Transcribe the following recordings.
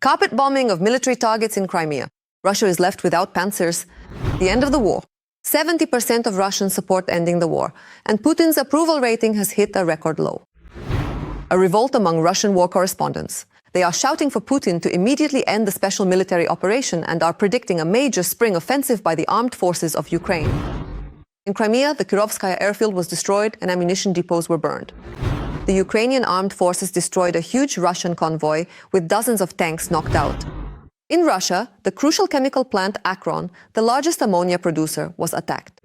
Carpet bombing of military targets in Crimea. Russia is left without panzers. The end of the war. 70% of Russians support ending the war, and Putin's approval rating has hit a record low. A revolt among Russian war correspondents. They are shouting for Putin to immediately end the special military operation and are predicting a major spring offensive by the armed forces of Ukraine. In Crimea, the Kirovskaya airfield was destroyed and ammunition depots were burned. The Ukrainian Armed Forces destroyed a huge Russian convoy with dozens of tanks knocked out. In Russia, the crucial chemical plant Akron, the largest ammonia producer, was attacked.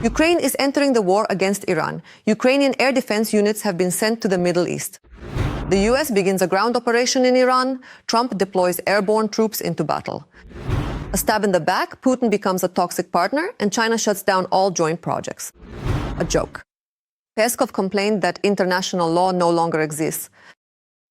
Ukraine is entering the war against Iran. Ukrainian air defense units have been sent to the Middle East. The US begins a ground operation in Iran. Trump deploys airborne troops into battle. A stab in the back, Putin becomes a toxic partner, and China shuts down all joint projects. A joke. Peskov complained that international law no longer exists.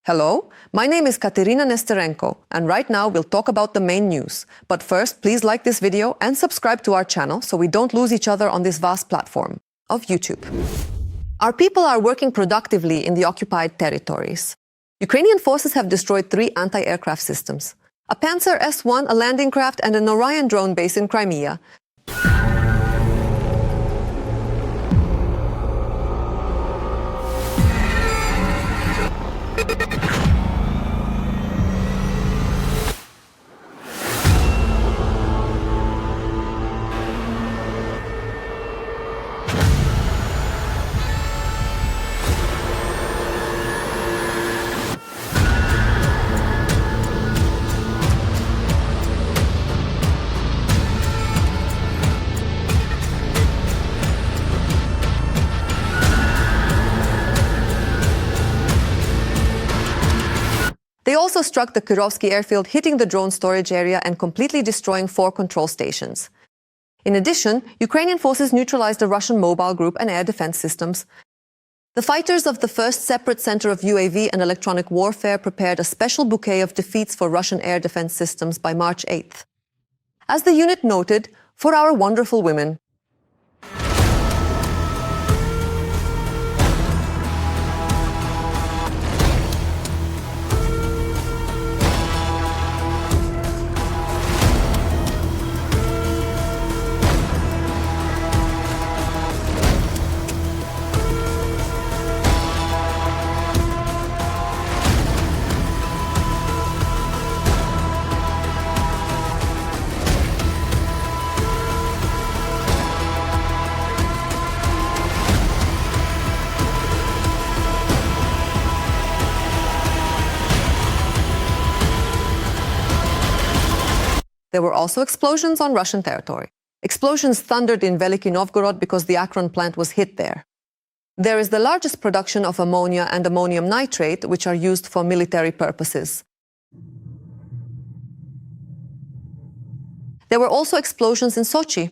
Hello, my name is Katerina Nesterenko, and right now we'll talk about the main news. But first, please like this video and subscribe to our channel so we don't lose each other on this vast platform of YouTube. Our people are working productively in the occupied territories. Ukrainian forces have destroyed 3 anti-aircraft systems: a Panzer S-1, a landing craft, and an Orion drone base in Crimea. They also struck the Kirovsky airfield, hitting the drone storage area and completely destroying 4 control stations. In addition, Ukrainian forces neutralized a Russian mobile group and air defense systems. The fighters of the first separate center of UAV and electronic warfare prepared a special bouquet of defeats for Russian air defense systems by March 8th. As the unit noted, for our wonderful women. There were also explosions on Russian territory. Explosions thundered in Veliki Novgorod because the Akron plant was hit there. There is the largest production of ammonia and ammonium nitrate, which are used for military purposes. There were also explosions in Sochi.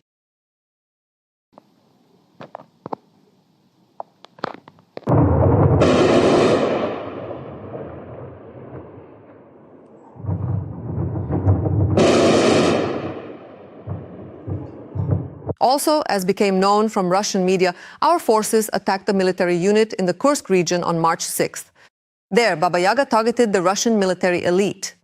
Also, as became known from Russian media, our forces attacked a military unit in the Kursk region on March 6th. There, Baba Yaga targeted the Russian military elite.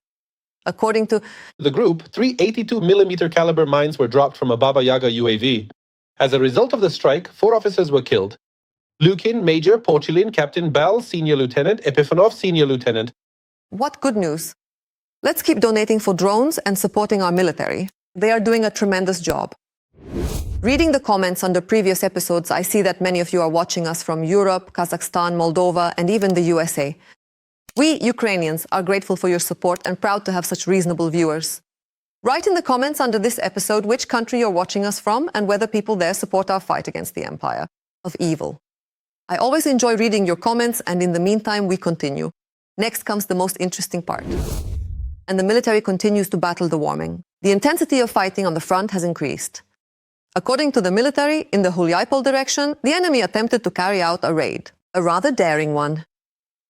According to the group, 3 82mm caliber mines were dropped from a Baba Yaga UAV. As a result of the strike, 4 officers were killed. Lukin, Major, Porchilin, Captain Bal, Senior Lieutenant, Epifanov, Senior Lieutenant. What good news! Let's keep donating for drones and supporting our military. They are doing a tremendous job. Reading the comments under previous episodes, I see that many of you are watching us from Europe, Kazakhstan, Moldova, and even the USA. We, Ukrainians, are grateful for your support and proud to have such reasonable viewers. Write in the comments under this episode which country you're watching us from and whether people there support our fight against the empire of evil. I always enjoy reading your comments, and in the meantime, we continue. Next comes the most interesting part. And the military continues to battle the warming. The intensity of fighting on the front has increased. According to the military, in the Chelyabinsk direction, the enemy attempted to carry out a raid, a rather daring one.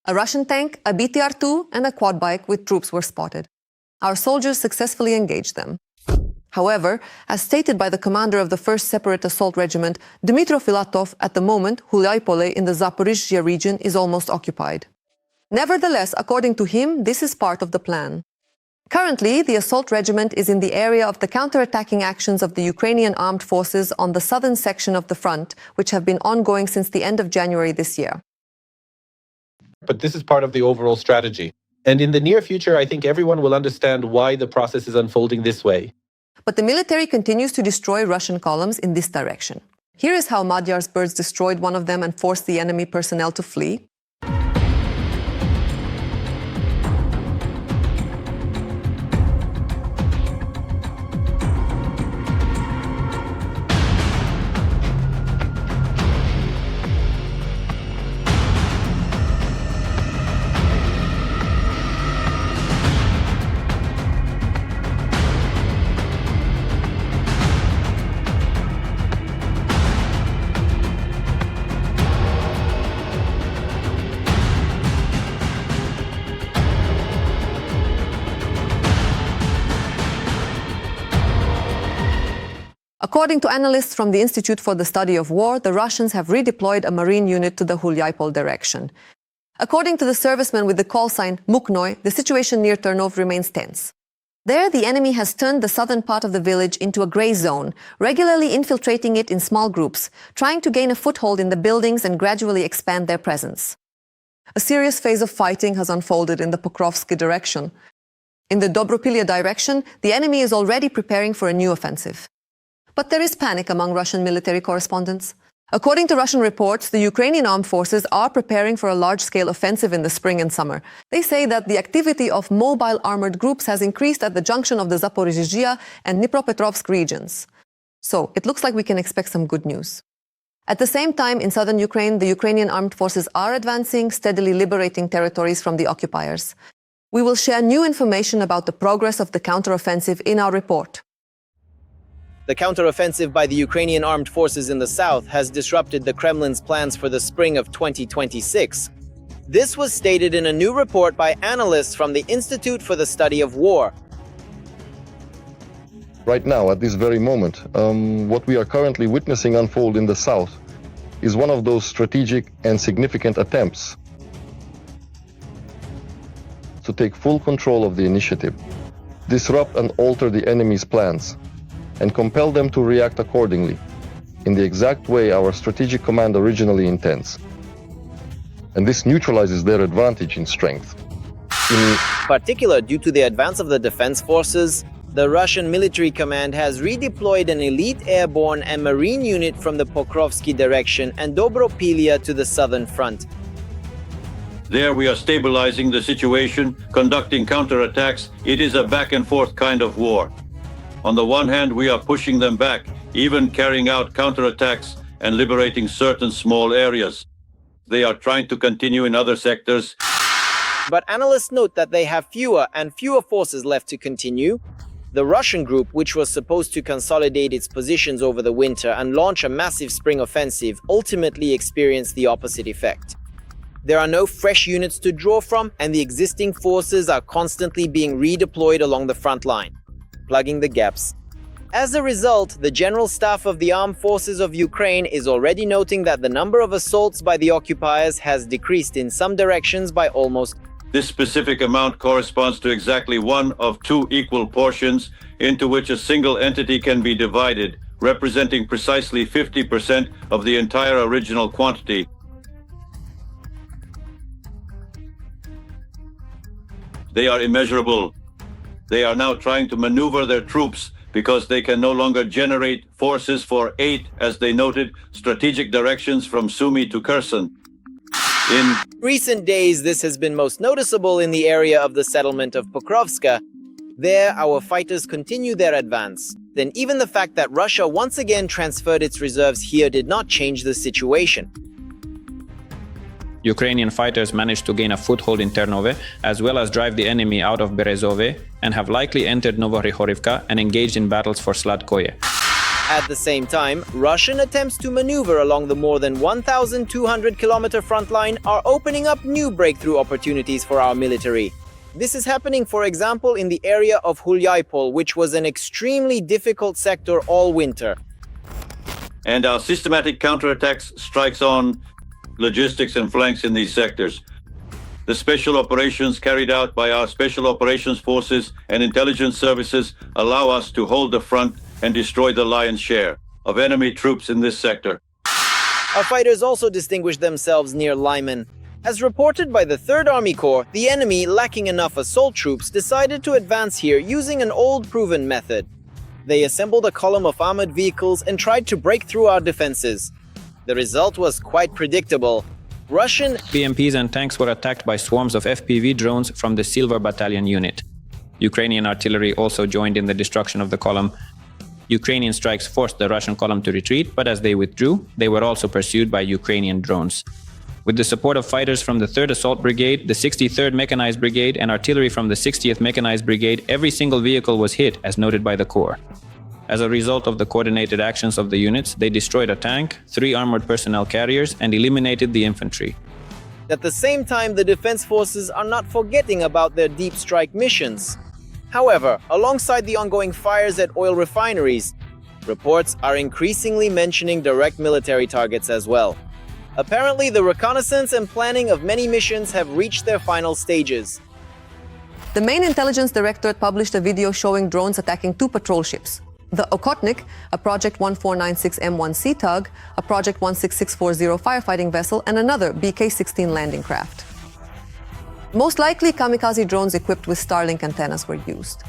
A Russian tank, a BTR-2, and a quad bike with troops were spotted. Our soldiers successfully engaged them. However, as stated by the commander of the 1st Separate Assault Regiment, Dmitro Filatov, at the moment, Chelyabinsk in the Zaporizhzhia region is almost occupied. Nevertheless, according to him, this is part of the plan. Currently, the assault regiment is in the area of the counter-attacking actions of the Ukrainian Armed Forces on the southern section of the front, which have been ongoing since the end of January this year. But this is part of the overall strategy. And in the near future, I think everyone will understand why the process is unfolding this way. But the military continues to destroy Russian columns in this direction. Here is how Magyar's birds destroyed one of them and forced the enemy personnel to flee. According to analysts from the Institute for the Study of War, the Russians have redeployed a marine unit to the Chelyabinsk direction. According to the serviceman with the call sign Muknoy, the situation near Ternov remains tense. There, the enemy has turned the southern part of the village into a gray zone, regularly infiltrating it in small groups, trying to gain a foothold in the buildings and gradually expand their presence. A serious phase of fighting has unfolded in the Pokrovsky direction. In the Dobropilya direction, the enemy is already preparing for a new offensive. But there is panic among Russian military correspondents. According to Russian reports, the Ukrainian armed forces are preparing for a large-scale offensive in the spring and summer. They say that the activity of mobile armored groups has increased at the junction of the Zaporizhzhia and Dnipropetrovsk regions. So it looks like we can expect some good news. At the same time, in southern Ukraine, the Ukrainian armed forces are advancing, steadily liberating territories from the occupiers. We will share new information about the progress of the counteroffensive in our report. The counteroffensive by the Ukrainian armed forces in the south has disrupted the Kremlin's plans for the spring of 2026. This was stated in a new report by analysts from the Institute for the Study of War. Right now, at this very moment, what we are currently witnessing unfold in the south is one of those strategic and significant attempts to take full control of the initiative, disrupt and alter the enemy's plans, and compel them to react accordingly, in the exact way our strategic command originally intends. And this neutralizes their advantage in strength. In particular, due to the advance of the defense forces, the Russian military command has redeployed an elite airborne and marine unit from the Pokrovsky direction and Dobropilya to the southern front. There we are stabilizing the situation, conducting counterattacks. It is a back-and-forth kind of war. On the one hand, we are pushing them back, even carrying out counterattacks and liberating certain small areas. They are trying to continue in other sectors. But analysts note that they have fewer and fewer forces left to continue. The Russian group, which was supposed to consolidate its positions over the winter and launch a massive spring offensive, ultimately experienced the opposite effect. There are no fresh units to draw from, and the existing forces are constantly being redeployed along the front line, plugging the gaps. As a result, the General Staff of the Armed Forces of Ukraine is already noting that the number of assaults by the occupiers has decreased in some directions by almost. This specific amount corresponds to exactly one of two equal portions into which a single entity can be divided, representing precisely 50% of the entire original quantity. They are immeasurable. They are now trying to maneuver their troops because they can no longer generate forces for 8, as they noted, strategic directions from Sumy to Kherson. In recent days, this has been most noticeable in the area of the settlement of Pokrovska. There, our fighters continue their advance. Then even the fact that Russia once again transferred its reserves here did not change the situation. Ukrainian fighters managed to gain a foothold in Ternove, as well as drive the enemy out of Berezove, and have likely entered Novorichorivka and engaged in battles for Sladkoye. At the same time, Russian attempts to maneuver along the more than 1,200-kilometer front line are opening up new breakthrough opportunities for our military. This is happening, for example, in the area of Chelyabinsk, which was an extremely difficult sector all winter. And our systematic counterattacks strikes on logistics and flanks in these sectors. The special operations carried out by our Special Operations Forces and intelligence services allow us to hold the front and destroy the lion's share of enemy troops in this sector. Our fighters also distinguished themselves near Lyman. As reported by the 3rd Army Corps, the enemy, lacking enough assault troops, decided to advance here using an old proven method. They assembled a column of armored vehicles and tried to break through our defenses. The result was quite predictable. Russian BMPs and tanks were attacked by swarms of FPV drones from the Silver Battalion unit. Ukrainian artillery also joined in the destruction of the column. Ukrainian strikes forced the Russian column to retreat, but as they withdrew, they were also pursued by Ukrainian drones. With the support of fighters from the 3rd Assault Brigade, the 63rd Mechanized Brigade, and artillery from the 60th Mechanized Brigade, every single vehicle was hit, as noted by the Corps. As a result of the coordinated actions of the units, they destroyed a tank, 3 armored personnel carriers, and eliminated the infantry. At the same time, the defense forces are not forgetting about their deep strike missions. However, alongside the ongoing fires at oil refineries, reports are increasingly mentioning direct military targets as well. Apparently, the reconnaissance and planning of many missions have reached their final stages. The main intelligence directorate published a video showing drones attacking 2 patrol ships. The Okhotnik, a Project 1496M1C tug, a Project 16640 firefighting vessel, and another BK-16 landing craft. Most likely, kamikaze drones equipped with Starlink antennas were used.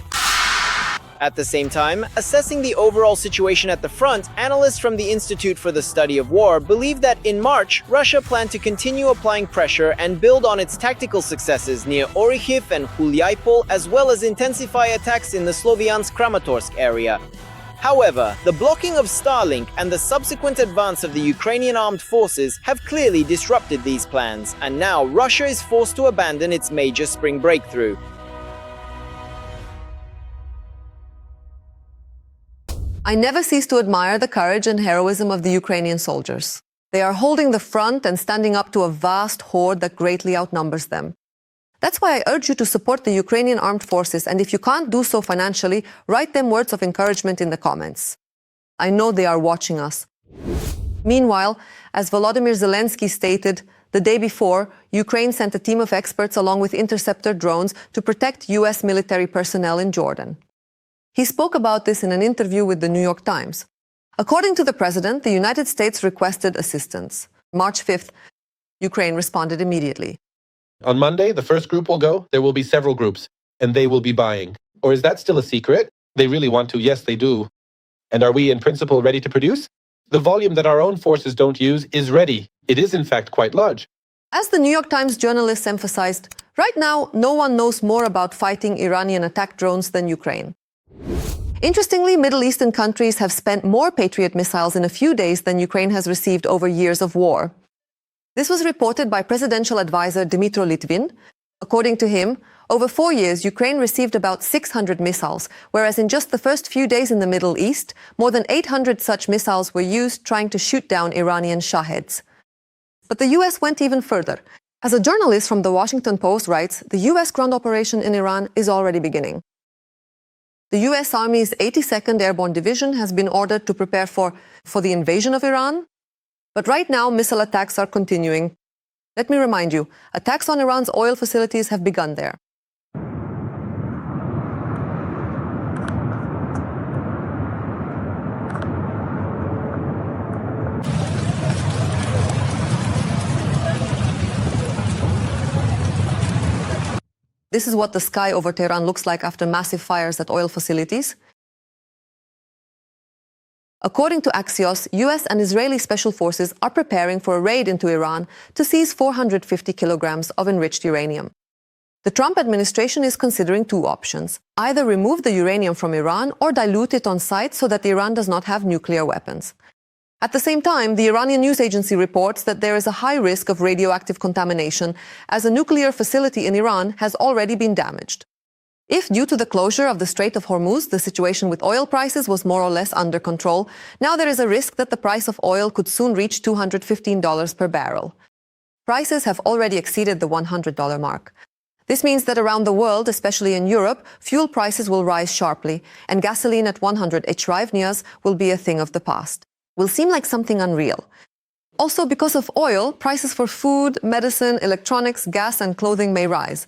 At the same time, assessing the overall situation at the front, analysts from the Institute for the Study of War believe that in March, Russia planned to continue applying pressure and build on its tactical successes near Orikhiv and Hulyapol, as well as intensify attacks in the Sloviansk-Kramatorsk area. However, the blocking of Starlink and the subsequent advance of the Ukrainian Armed Forces have clearly disrupted these plans, and now Russia is forced to abandon its major spring breakthrough. I never cease to admire the courage and heroism of the Ukrainian soldiers. They are holding the front and standing up to a vast horde that greatly outnumbers them. That's why I urge you to support the Ukrainian Armed Forces, and if you can't do so financially, write them words of encouragement in the comments. I know they are watching us. Meanwhile, as Volodymyr Zelensky stated, the day before, Ukraine sent a team of experts along with interceptor drones to protect US military personnel in Jordan. He spoke about this in an interview with the New York Times. According to the president, the United States requested assistance. March 5th, Ukraine responded immediately. On Monday, the first group will go. There will be several groups, and they will be buying. Or is that still a secret? They really want to. Yes, they do. And are we, in principle, ready to produce? The volume that our own forces don't use is ready. It is, in fact, quite large. As the New York Times journalists emphasized, right now, no one knows more about fighting Iranian attack drones than Ukraine. Interestingly, Middle Eastern countries have spent more Patriot missiles in a few days than Ukraine has received over years of war. This was reported by presidential advisor Dmytro Litvin. According to him, over 4 years, Ukraine received about 600 missiles, whereas in just the first few days in the Middle East, more than 800 such missiles were used trying to shoot down Iranian Shaheds. But the US went even further. As a journalist from the Washington Post writes, the US ground operation in Iran is already beginning. The US Army's 82nd Airborne Division has been ordered to prepare for the invasion of Iran. But right now, missile attacks are continuing. Let me remind you, attacks on Iran's oil facilities have begun there. This is what the sky over Tehran looks like after massive fires at oil facilities. According to Axios, US and Israeli special forces are preparing for a raid into Iran to seize 450 kilograms of enriched uranium. The Trump administration is considering 2 options: either remove the uranium from Iran or dilute it on site so that Iran does not have nuclear weapons. At the same time, the Iranian news agency reports that there is a high risk of radioactive contamination, as a nuclear facility in Iran has already been damaged. If, due to the closure of the Strait of Hormuz, the situation with oil prices was more or less under control, now there is a risk that the price of oil could soon reach $215 per barrel. Prices have already exceeded the $100 mark. This means that around the world, especially in Europe, fuel prices will rise sharply, and gasoline at 100 hryvnias will be a thing of the past. Will seem like something unreal. Also, because of oil, prices for food, medicine, electronics, gas, and clothing may rise.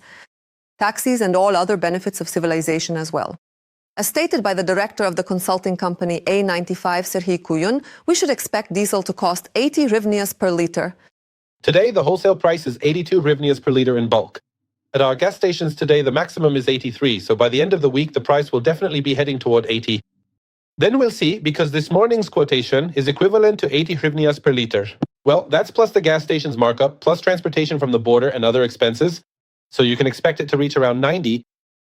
Taxis and all other benefits of civilization as well. As stated by the director of the consulting company A95, Serhiy Kuyun, we should expect diesel to cost 80 hryvnias per liter. Today, the wholesale price is 82 hryvnias per liter in bulk. At our gas stations today, the maximum is 83, so by the end of the week, the price will definitely be heading toward 80. Then we'll see, because this morning's quotation is equivalent to 80 hryvnias per liter. Well, that's plus the gas station's markup, plus transportation from the border and other expenses, so you can expect it to reach around 90.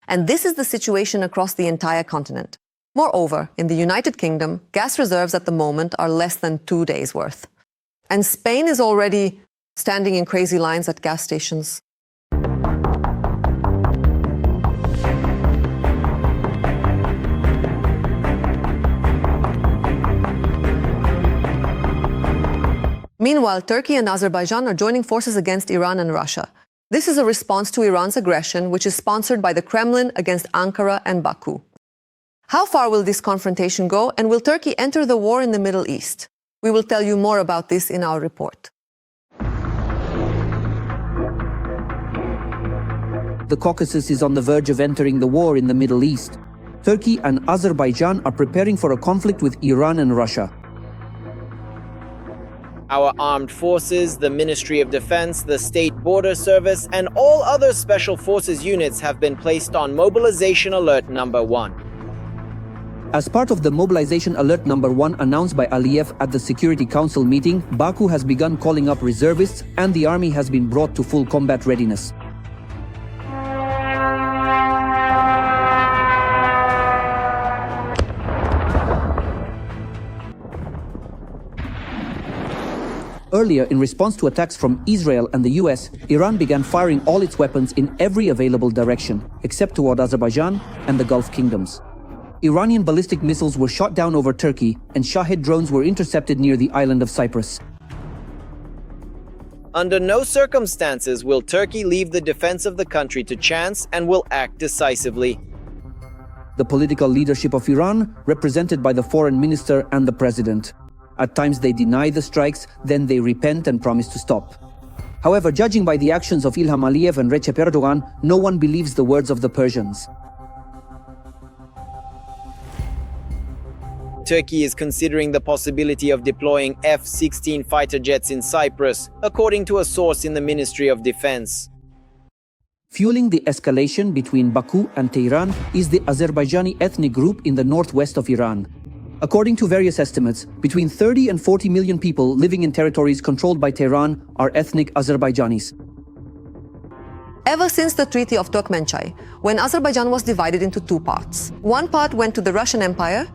And this is the situation across the entire continent. Moreover, in the United Kingdom, gas reserves at the moment are less than 2 days' worth. And Spain is already standing in crazy lines at gas stations. Meanwhile, Turkey and Azerbaijan are joining forces against Iran and Russia. This is a response to Iran's aggression, which is sponsored by the Kremlin against Ankara and Baku. How far will this confrontation go, and will Turkey enter the war in the Middle East? We will tell you more about this in our report. The Caucasus is on the verge of entering the war in the Middle East. Turkey and Azerbaijan are preparing for a conflict with Iran and Russia. Our armed forces, the Ministry of Defense, the State Border Service, and all other special forces units have been placed on Mobilization Alert Number 1. As part of the Mobilization Alert Number 1 announced by Aliyev at the Security Council meeting, Baku has begun calling up reservists and the army has been brought to full combat readiness. Earlier, in response to attacks from Israel and the US, Iran began firing all its weapons in every available direction, except toward Azerbaijan and the Gulf kingdoms. Iranian ballistic missiles were shot down over Turkey, and Shahed drones were intercepted near the island of Cyprus. Under no circumstances will Turkey leave the defense of the country to chance and will act decisively. The political leadership of Iran, represented by the foreign minister and the president. At times they deny the strikes, then they repent and promise to stop. However, judging by the actions of Ilham Aliyev and Recep Erdogan, no one believes the words of the Persians. Turkey is considering the possibility of deploying F-16 fighter jets in Cyprus, according to a source in the Ministry of Defense. Fueling the escalation between Baku and Tehran is the Azerbaijani ethnic group in the northwest of Iran. According to various estimates, between 30 and 40 million people living in territories controlled by Tehran are ethnic Azerbaijanis. Ever since the Treaty of Turkmenchay, when Azerbaijan was divided into two parts. One part went to the Russian Empire,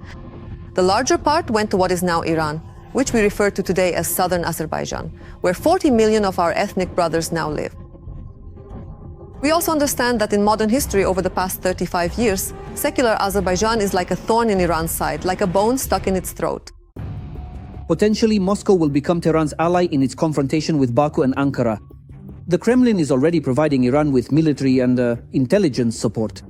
the larger part went to what is now Iran, which we refer to today as southern Azerbaijan, where 40 million of our ethnic brothers now live. We also understand that in modern history over the past 35 years, secular Azerbaijan is like a thorn in Iran's side, like a bone stuck in its throat. Potentially, Moscow will become Tehran's ally in its confrontation with Baku and Ankara. The Kremlin is already providing Iran with military and intelligence support.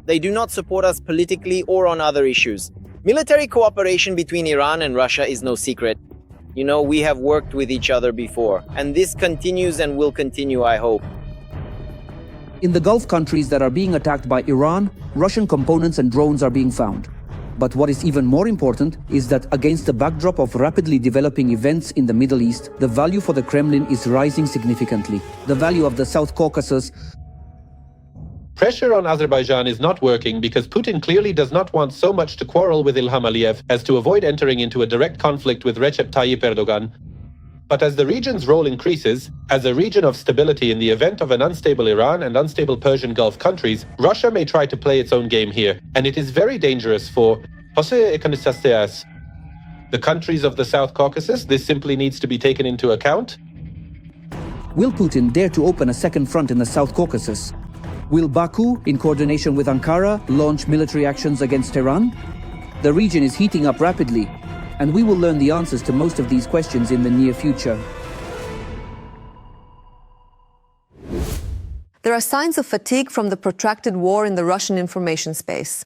They do not support us politically or on other issues. Military cooperation between Iran and Russia is no secret. You know, we have worked with each other before, and this continues and will continue, I hope. In the Gulf countries that are being attacked by Iran, Russian components and drones are being found. But what is even more important is that against the backdrop of rapidly developing events in the Middle East, the value for the Kremlin is rising significantly. The value of the South Caucasus. Pressure on Azerbaijan is not working because Putin clearly does not want so much to quarrel with Ilham Aliyev as to avoid entering into a direct conflict with Recep Tayyip Erdogan. But as the region's role increases, as a region of stability in the event of an unstable Iran and unstable Persian Gulf countries, Russia may try to play its own game here, and it is very dangerous for the countries of the South Caucasus. This simply needs to be taken into account. Will Putin dare to open a second front in the South Caucasus? Will Baku, in coordination with Ankara, launch military actions against Tehran? The region is heating up rapidly, and we will learn the answers to most of these questions in the near future. There are signs of fatigue from the protracted war in the Russian information space.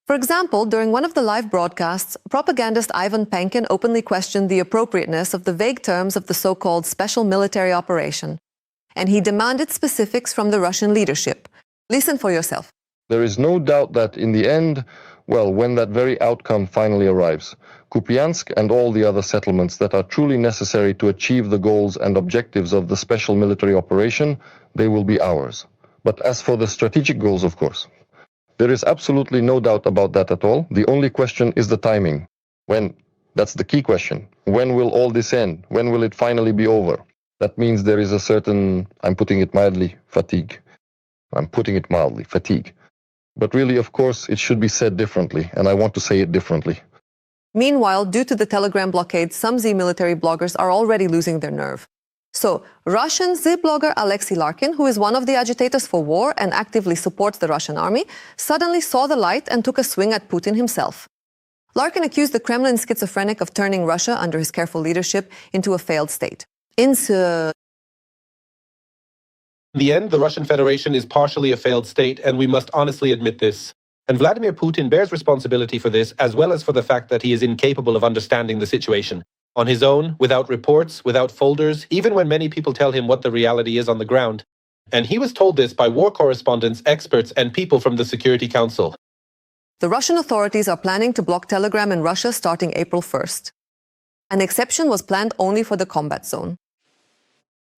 For example, during one of the live broadcasts, propagandist Ivan Pankin openly questioned the appropriateness of the vague terms of the so-called special military operation, and he demanded specifics from the Russian leadership. Listen for yourself. There is no doubt that in the end, well, when that very outcome finally arrives, Kupiansk and all the other settlements that are truly necessary to achieve the goals and objectives of the special military operation, they will be ours. But as for the strategic goals, of course, there is absolutely no doubt about that at all. The only question is the timing. When? That's the key question. When will all this end? When will it finally be over? That means there is a certain, I'm putting it mildly, fatigue. Fatigue. But really, of course, it should be said differently, and I want to say it differently. Meanwhile, due to the Telegram blockade, some Z military bloggers are already losing their nerve. So, Russian Z blogger Alexei Larkin, who is one of the agitators for war and actively supports the Russian army, suddenly saw the light and took a swing at Putin himself. Larkin accused the Kremlin schizophrenic of turning Russia, under his careful leadership, into a failed state. In the end, the Russian Federation is partially a failed state, and we must honestly admit this. And Vladimir Putin bears responsibility for this, as well as for the fact that he is incapable of understanding the situation. On his own, without reports, without folders, even when many people tell him what the reality is on the ground. And he was told this by war correspondents, experts, and people from the Security Council. The Russian authorities are planning to block Telegram in Russia starting April 1st. An exception was planned only for the combat zone.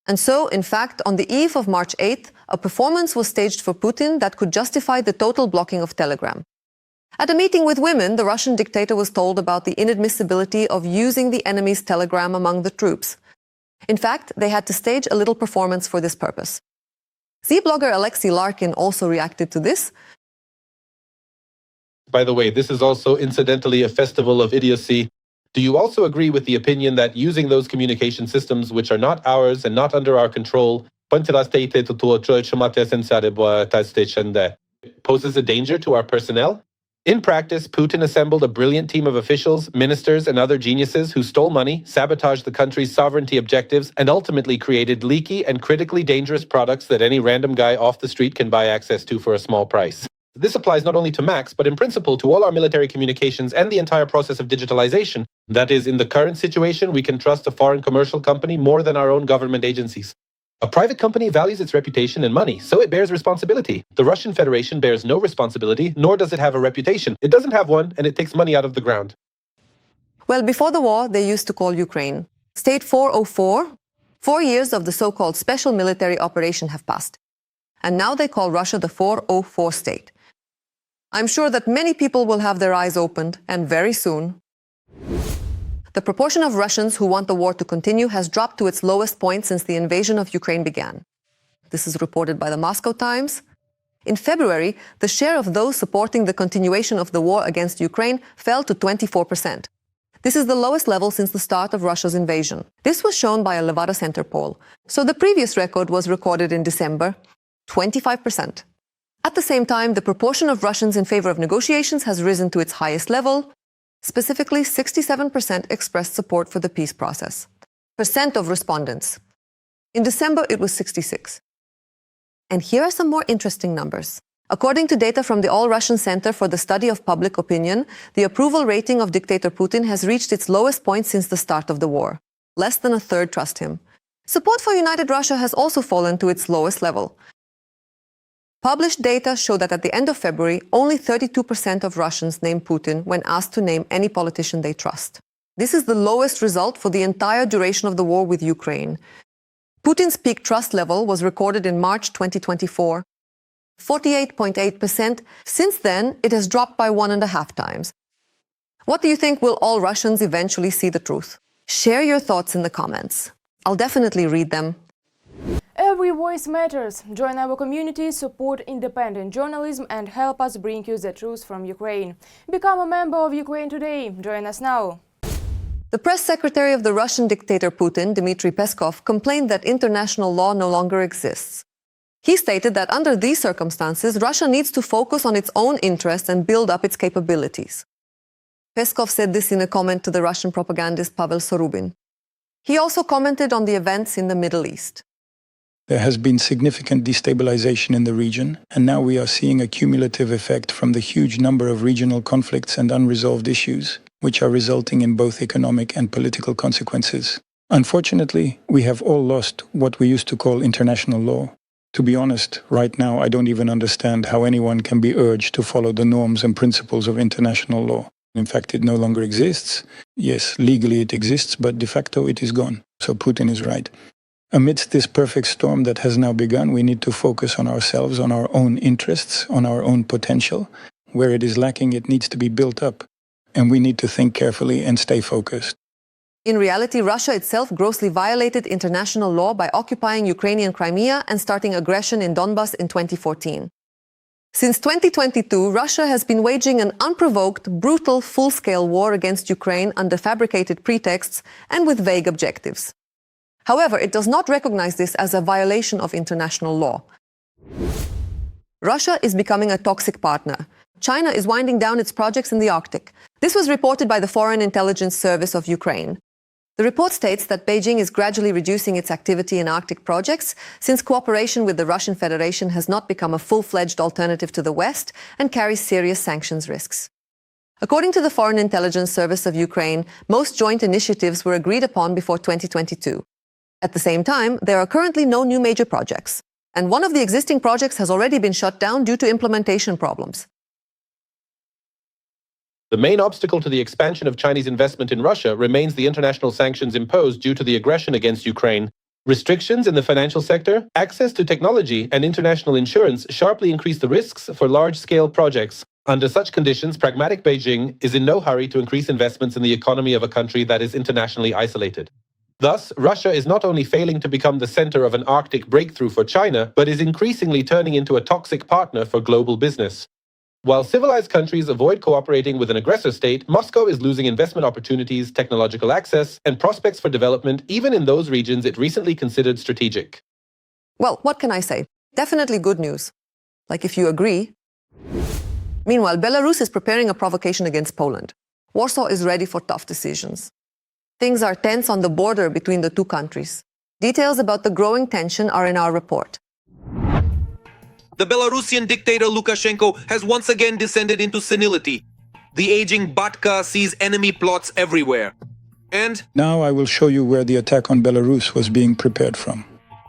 And so, in fact, on the eve of March 8th, a performance was staged for Putin that could justify the total blocking of Telegram. At a meeting with women, the Russian dictator was told about the inadmissibility of using the enemy's Telegram among the troops. In fact, they had to stage a little performance for this purpose. Z-blogger Alexei Larkin also reacted to this. By the way, this is also incidentally a festival of idiocy. Do you also agree with the opinion that using those communication systems which are not ours and not under our control poses a danger to our personnel? In practice, Putin assembled a brilliant team of officials, ministers, and other geniuses who stole money, sabotaged the country's sovereignty objectives, and ultimately created leaky and critically dangerous products that any random guy off the street can buy access to for a small price. This applies not only to Max, but in principle to all our military communications and the entire process of digitalization. That is, in the current situation, we can trust a foreign commercial company more than our own government agencies. A private company values its reputation and money, so it bears responsibility. The Russian Federation bears no responsibility, nor does it have a reputation. It doesn't have one, and it takes money out of the ground. Well, before the war, they used to call Ukraine State 404. 4 years of the so-called special military operation have passed. And now they call Russia the 404 state. I'm sure that many people will have their eyes opened, and very soon. The proportion of Russians who want the war to continue has dropped to its lowest point since the invasion of Ukraine began. This is reported by the Moscow Times. In February, the share of those supporting the continuation of the war against Ukraine fell to 24%. This is the lowest level since the start of Russia's invasion. This was shown by a Levada Center poll. So the previous record was recorded in December, 25%. At the same time, the proportion of Russians in favor of negotiations has risen to its highest level. Specifically, 67% expressed support for the peace process. Percent of respondents. In December, it was 66. And here are some more interesting numbers. According to data from the All-Russian Center for the Study of Public Opinion, the approval rating of dictator Putin has reached its lowest point since the start of the war. Less than a third trust him. Support for United Russia has also fallen to its lowest level. Published data show that at the end of February, only 32% of Russians named Putin when asked to name any politician they trust. This is the lowest result for the entire duration of the war with Ukraine. Putin's peak trust level was recorded in March 2024, 48.8%. Since then, it has dropped by 1.5 times. What do you think? Will all Russians eventually see the truth? Share your thoughts in the comments. I'll definitely read them. Every voice matters. Join our community, support independent journalism and help us bring you the truth from Ukraine. Become a member of Ukraine Today. Join us now. The press secretary of the Russian dictator Putin, Dmitry Peskov, complained that international law no longer exists. He stated that under these circumstances, Russia needs to focus on its own interests and build up its capabilities. Peskov said this in a comment to the Russian propagandist Pavel Sorubin. He also commented on the events in the Middle East. There has been significant destabilization in the region, and now we are seeing a cumulative effect from the huge number of regional conflicts and unresolved issues, which are resulting in both economic and political consequences. Unfortunately, we have all lost what we used to call international law. To be honest, right now I don't even understand how anyone can be urged to follow the norms and principles of international law. In fact, it no longer exists. Yes, legally it exists, but de facto it is gone. So Putin is right. Amidst this perfect storm that has now begun, we need to focus on ourselves, on our own interests, on our own potential. Where it is lacking, it needs to be built up. And we need to think carefully and stay focused. In reality, Russia itself grossly violated international law by occupying Ukrainian Crimea and starting aggression in Donbas in 2014. Since 2022, Russia has been waging an unprovoked, brutal, full-scale war against Ukraine under fabricated pretexts and with vague objectives. However, it does not recognize this as a violation of international law. Russia is becoming a toxic partner. China is winding down its projects in the Arctic. This was reported by the Foreign Intelligence Service of Ukraine. The report states that Beijing is gradually reducing its activity in Arctic projects since cooperation with the Russian Federation has not become a full-fledged alternative to the West and carries serious sanctions risks. According to the Foreign Intelligence Service of Ukraine, most joint initiatives were agreed upon before 2022. At the same time, there are currently no new major projects, and one of the existing projects has already been shut down due to implementation problems. The main obstacle to the expansion of Chinese investment in Russia remains the international sanctions imposed due to the aggression against Ukraine. Restrictions in the financial sector, access to technology, and international insurance sharply increase the risks for large-scale projects. Under such conditions, pragmatic Beijing is in no hurry to increase investments in the economy of a country that is internationally isolated. Thus, Russia is not only failing to become the center of an Arctic breakthrough for China, but is increasingly turning into a toxic partner for global business. While civilized countries avoid cooperating with an aggressor state, Moscow is losing investment opportunities, technological access, and prospects for development even in those regions it recently considered strategic. Well, what can I say? Definitely good news. Like if you agree. Meanwhile, Belarus is preparing a provocation against Poland. Warsaw is ready for tough decisions. Things are tense on the border between the two countries. Details about the growing tension are in our report. The Belarusian dictator Lukashenko has once again descended into senility. The aging Batka sees enemy plots everywhere. And Now I will show you where the attack on Belarus was being prepared from.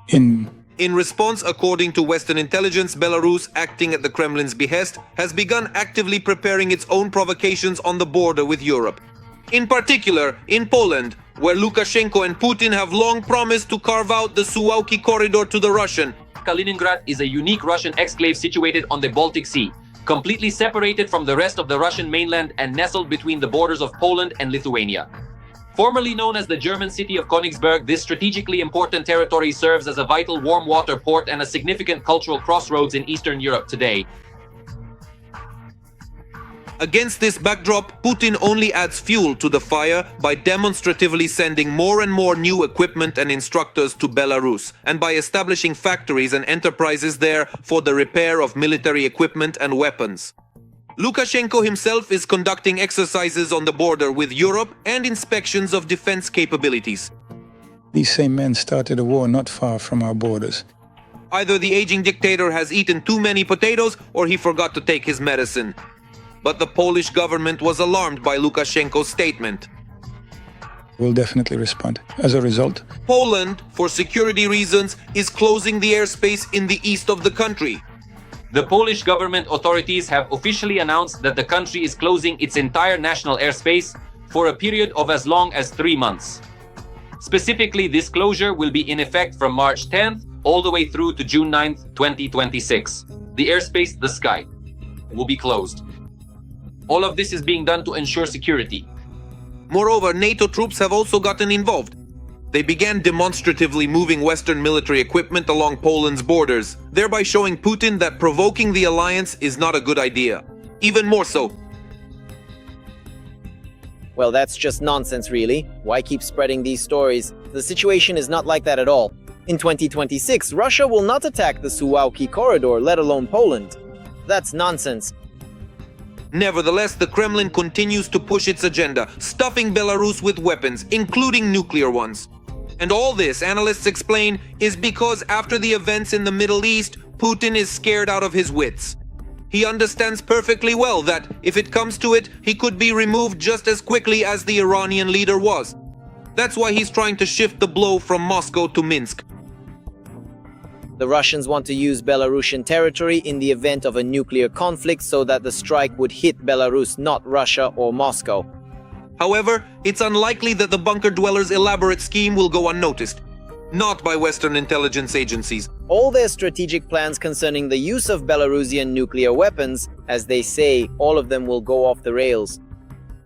In response, according to Western intelligence, Belarus, acting at the Kremlin's behest, has begun actively preparing its own provocations on the border with Europe. In particular, in Poland, where Lukashenko and Putin have long promised to carve out the Suwałki corridor to the Russian. Kaliningrad is a unique Russian exclave situated on the Baltic Sea, completely separated from the rest of the Russian mainland and nestled between the borders of Poland and Lithuania. Formerly known as the German city of Königsberg, this strategically important territory serves as a vital warm water port and a significant cultural crossroads in Eastern Europe today. Against this backdrop, Putin only adds fuel to the fire by demonstratively sending more and more new equipment and instructors to Belarus, and by establishing factories and enterprises there for the repair of military equipment and weapons. Lukashenko himself is conducting exercises on the border with Europe and inspections of defense capabilities. these same men started a war not far from our borders. Either the aging dictator has eaten too many potatoes or he forgot to take his medicine. But the Polish government was alarmed by Lukashenko's statement. We'll definitely respond. As a result, Poland, for security reasons, is closing the airspace in the east of the country. The Polish government authorities have officially announced that the country is closing its entire national airspace for a period of as long as 3 months. Specifically, this closure will be in effect from March 10th all the way through to June 9th, 2026. The airspace, the sky, will be closed. All of this is being done to ensure security. Moreover, NATO troops have also gotten involved. They began demonstratively moving Western military equipment along Poland's borders, thereby showing Putin that provoking the alliance is not a good idea. Even more so. Well, that's just nonsense, really. Why keep spreading these stories? The situation is not like that at all. In 2026, Russia will not attack the Suwałki corridor, let alone Poland. That's nonsense. Nevertheless, the Kremlin continues to push its agenda, stuffing Belarus with weapons, including nuclear ones. And all this, analysts explain, is because after the events in the Middle East, Putin is scared out of his wits. He understands perfectly well that, if it comes to it, he could be removed just as quickly as the Iranian leader was. That's why he's trying to shift the blow from Moscow to Minsk. The Russians want to use Belarusian territory in the event of a nuclear conflict so that the strike would hit Belarus, not Russia or Moscow. However, it's unlikely that the bunker dwellers' elaborate scheme will go unnoticed. Not by Western intelligence agencies. All their strategic plans concerning the use of Belarusian nuclear weapons, as they say, all of them will go off the rails.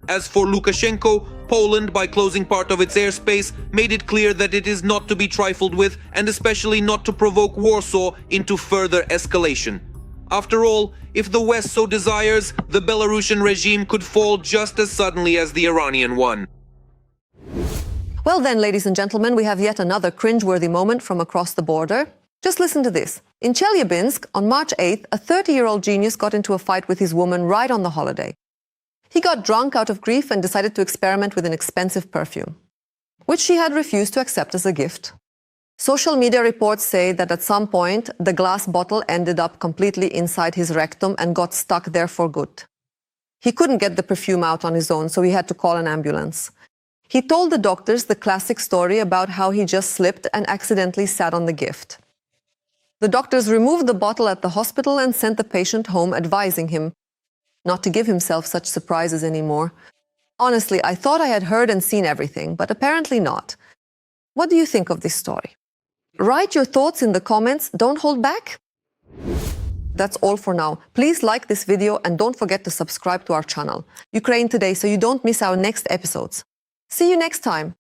As for Lukashenko, Poland, by closing part of its airspace, made it clear that it is not to be trifled with, and especially not to provoke Warsaw into further escalation. After all, if the West so desires, the Belarusian regime could fall just as suddenly as the Iranian one. Well then, ladies and gentlemen, we have yet another cringeworthy moment from across the border. Just listen to this. In Chelyabinsk, on March 8th, a 30-year-old genius got into a fight with his woman right on the holiday. He got drunk out of grief and decided to experiment with an expensive perfume, which she had refused to accept as a gift. Social media reports say that at some point, the glass bottle ended up completely inside his rectum and got stuck there for good. He couldn't get the perfume out on his own, so he had to call an ambulance. He told the doctors the classic story about how he just slipped and accidentally sat on the gift. The doctors removed the bottle at the hospital and sent the patient home, advising him not to give himself such surprises anymore. Honestly, I thought I had heard and seen everything, but apparently not. What do you think of this story? Write your thoughts in the comments. Don't hold back. That's all for now. Please like this video and don't forget to subscribe to our channel, Ukraine Today, so you don't miss our next episodes. See you next time.